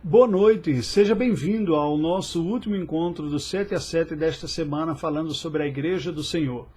Boa noite, seja bem-vindo ao nosso último encontro do 7 a 7 desta semana, falando sobre a Igreja do Senhor.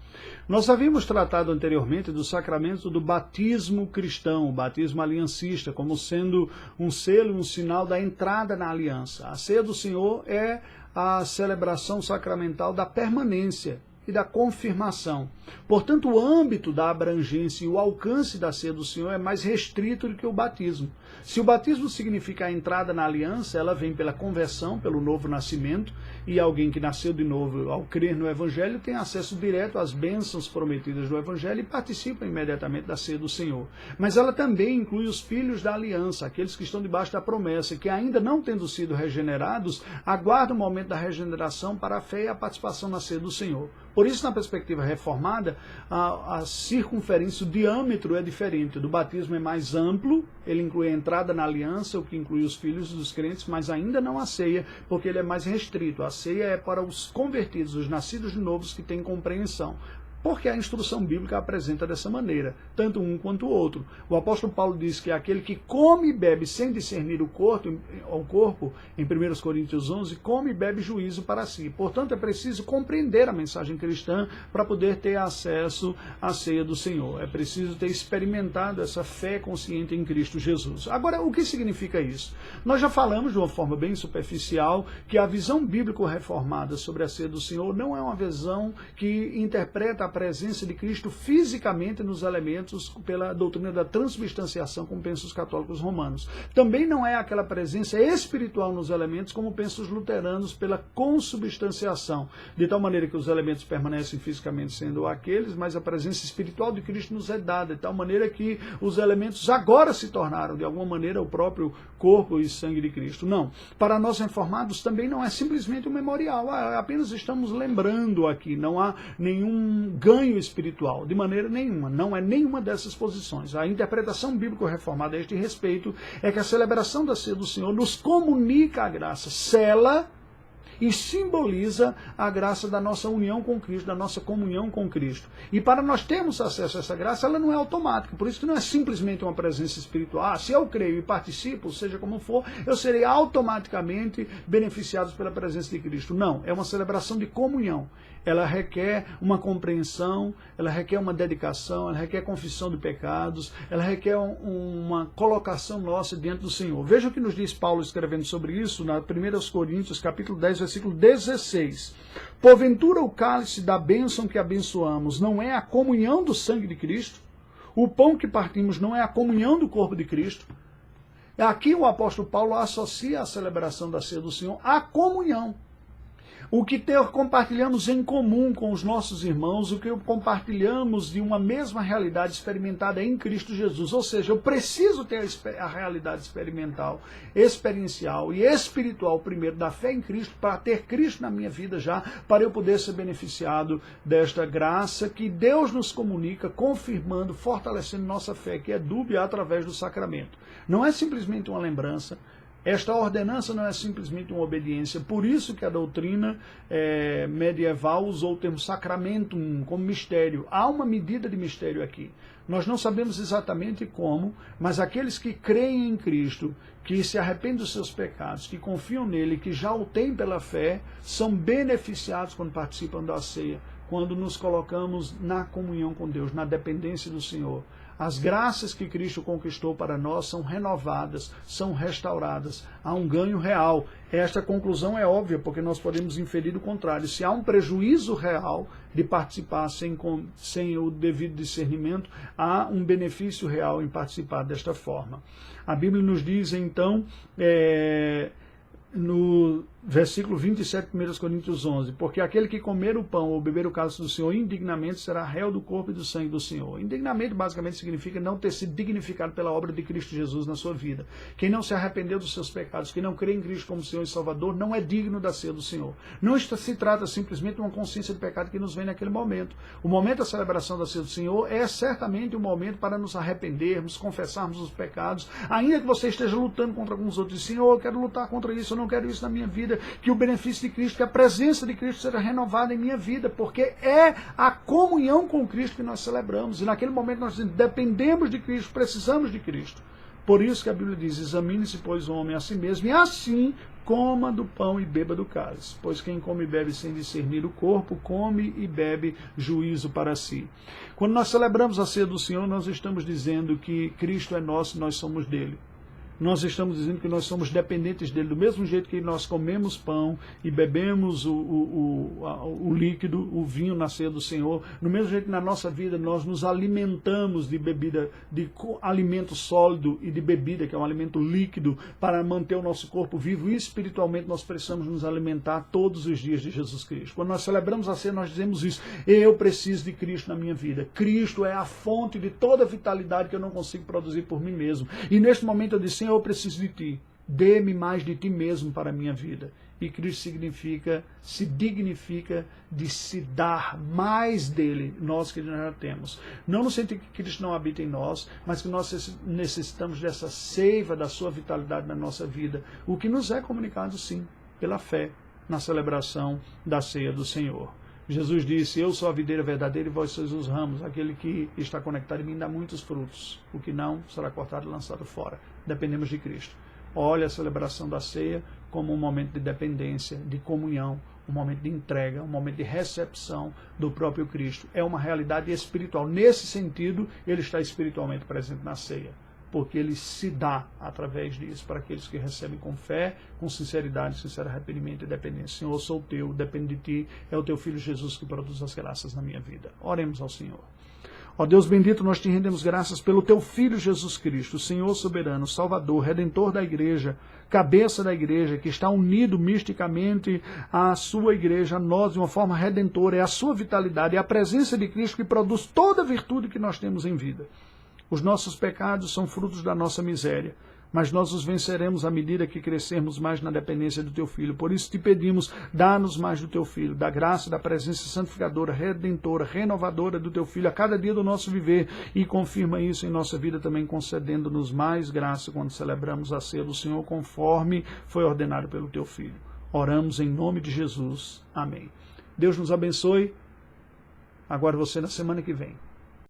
Nós havíamos tratado anteriormente do sacramento do batismo cristão, o batismo aliancista, como sendo um selo, um sinal da entrada na aliança. A ceia do Senhor é a celebração sacramental da permanência e da confirmação. Portanto, o âmbito da abrangência e o alcance da ceia do Senhor é mais restrito do que o batismo. Se o batismo significa a entrada na aliança, ela vem pela conversão, pelo novo nascimento, e alguém que nasceu de novo ao crer no Evangelho tem acesso direto às bênçãos prometidas do Evangelho e participa imediatamente da ceia do Senhor. Mas ela também inclui os filhos da aliança, aqueles que estão debaixo da promessa, que ainda não tendo sido regenerados, aguardam o momento da regeneração para a fé e a participação na ceia do Senhor. Por isso, na perspectiva reformada, a circunferência, o diâmetro é diferente. O do batismo é mais amplo, ele inclui a entrada na aliança, o que inclui os filhos dos crentes, mas ainda não a ceia, porque ele é mais restrito. A ceia é para os convertidos, os nascidos de novos que têm compreensão. Porque a instrução bíblica apresenta dessa maneira, tanto um quanto o outro. O apóstolo Paulo diz que aquele que come e bebe sem discernir o corpo, em 1 Coríntios 11, come e bebe juízo para si. Portanto, é preciso compreender a mensagem cristã para poder ter acesso à ceia do Senhor. É preciso ter experimentado essa fé consciente em Cristo Jesus. Agora, o que significa isso? Nós já falamos de uma forma bem superficial que a visão bíblico-reformada sobre a ceia do Senhor não é uma visão que interpreta a presença de Cristo fisicamente nos elementos pela doutrina da transubstanciação, como pensam os católicos romanos. Também não é aquela presença espiritual nos elementos, como pensam os luteranos, pela consubstanciação, de tal maneira que os elementos permanecem fisicamente sendo aqueles, mas a presença espiritual de Cristo nos é dada, de tal maneira que os elementos agora se tornaram, de alguma maneira, o próprio corpo e sangue de Cristo. Não. Para nós reformados também não é simplesmente um memorial, apenas estamos lembrando aqui, não há nenhum ganho espiritual, de maneira nenhuma, não é nenhuma dessas posições. A interpretação bíblico-reformada a este respeito é que a celebração da ceia do Senhor nos comunica a graça, sela e simboliza a graça da nossa união com Cristo, da nossa comunhão com Cristo. E para nós termos acesso a essa graça, ela não é automática, por isso que não é simplesmente uma presença espiritual. Se eu creio e participo, seja como for, eu serei automaticamente beneficiado pela presença de Cristo. Não, é uma celebração de comunhão. Ela requer uma compreensão, ela requer uma dedicação, ela requer confissão de pecados, ela requer uma colocação nossa diante do Senhor. Veja o que nos diz Paulo escrevendo sobre isso, na 1 Coríntios, capítulo 10, versículo 16. Porventura o cálice da bênção que abençoamos não é a comunhão do sangue de Cristo? O pão que partimos não é a comunhão do corpo de Cristo? Aqui o apóstolo Paulo associa a celebração da ceia do Senhor à comunhão. O que compartilhamos em comum com os nossos irmãos, o que compartilhamos de uma mesma realidade experimentada em Cristo Jesus. Ou seja, eu preciso ter a realidade experimental, experiencial e espiritual primeiro da fé em Cristo, para ter Cristo na minha vida já, para eu poder ser beneficiado desta graça que Deus nos comunica, confirmando, fortalecendo nossa fé, que é dúbia através do sacramento. Não é simplesmente uma lembrança. Esta ordenança não é simplesmente uma obediência, por isso que a doutrina medieval usou o termo sacramentum como mistério. Há uma medida de mistério aqui. Nós não sabemos exatamente como, mas aqueles que creem em Cristo, que se arrependem dos seus pecados, que confiam nele, que já o têm pela fé, são beneficiados quando participam da ceia, quando nos colocamos na comunhão com Deus, na dependência do Senhor. As graças que Cristo conquistou para nós são renovadas, são restauradas. Há um ganho real. Esta conclusão é óbvia, porque nós podemos inferir o contrário. Se há um prejuízo real de participar sem o devido discernimento, há um benefício real em participar desta forma. A Bíblia nos diz, então, no versículo 27, 1 Coríntios 11, porque aquele que comer o pão ou beber o cálice do Senhor indignamente será réu do corpo e do sangue do Senhor. Indignamente, basicamente, significa não ter sido dignificado pela obra de Cristo Jesus na sua vida. Quem não se arrependeu dos seus pecados, quem não crê em Cristo como Senhor e Salvador, não é digno da ceia do Senhor. Não se trata simplesmente de uma consciência de pecado que nos vem naquele momento. O momento da celebração da ceia do Senhor é certamente um momento para nos arrependermos, confessarmos os pecados, ainda que você esteja lutando contra alguns outros. Senhor, eu quero lutar contra isso, eu não quero isso na minha vida. Que o benefício de Cristo, que a presença de Cristo seja renovada em minha vida, porque é a comunhão com Cristo que nós celebramos. E naquele momento nós dependemos de Cristo, precisamos de Cristo Por isso que a Bíblia diz, examine-se, pois, o homem a si mesmo, e assim coma do pão e beba do cálice. Pois quem come e bebe sem discernir o corpo, come e bebe juízo para si. Quando nós celebramos a ceia do Senhor, nós estamos dizendo que Cristo é nosso e nós somos dele. Nós estamos dizendo que nós somos dependentes dele, do mesmo jeito que nós comemos pão e bebemos o líquido, o vinho na ceia do Senhor, no mesmo jeito que na nossa vida nós nos alimentamos de bebida, de alimento sólido e de bebida, que é um alimento líquido, para manter o nosso corpo vivo, e espiritualmente nós precisamos nos alimentar todos os dias de Jesus Cristo. Quando nós celebramos a ceia, nós dizemos isso: eu preciso de Cristo na minha vida. Cristo é a fonte de toda a vitalidade que eu não consigo produzir por mim mesmo. E neste momento eu disse: eu preciso de ti, dê-me mais de ti mesmo para a minha vida. E Cristo se dignifica de se dar mais dele, nós que já temos. Não no sentido que Cristo não habita em nós, mas que nós necessitamos dessa seiva da sua vitalidade na nossa vida, o que nos é comunicado sim, pela fé, na celebração da ceia do Senhor. Jesus disse: eu sou a videira verdadeira e vós sois os ramos. Aquele que está conectado em mim dá muitos frutos. O que não será cortado e lançado fora. Dependemos de Cristo. Olhe a celebração da ceia como um momento de dependência, de comunhão, um momento de entrega, um momento de recepção do próprio Cristo. É uma realidade espiritual. Nesse sentido, ele está espiritualmente presente na ceia, porque ele se dá através disso para aqueles que recebem com fé, com sinceridade, sincero arrependimento e dependência. Senhor, eu sou teu, dependo de ti, é o teu Filho Jesus que produz as graças na minha vida. Oremos ao Senhor. Ó Deus bendito, nós te rendemos graças pelo teu Filho Jesus Cristo, Senhor soberano, Salvador, Redentor da igreja, cabeça da igreja, que está unido misticamente à sua igreja, a nós de uma forma redentora. É a sua vitalidade, é a presença de Cristo que produz toda a virtude que nós temos em vida. Os nossos pecados são frutos da nossa miséria, mas nós os venceremos à medida que crescermos mais na dependência do teu Filho. Por isso te pedimos, dá-nos mais do teu Filho, da graça, da presença santificadora, redentora, renovadora do teu Filho a cada dia do nosso viver, e confirma isso em nossa vida também, concedendo-nos mais graça quando celebramos a ceia do Senhor, conforme foi ordenado pelo teu Filho. Oramos em nome de Jesus. Amém. Deus nos abençoe. Aguardo você na semana que vem.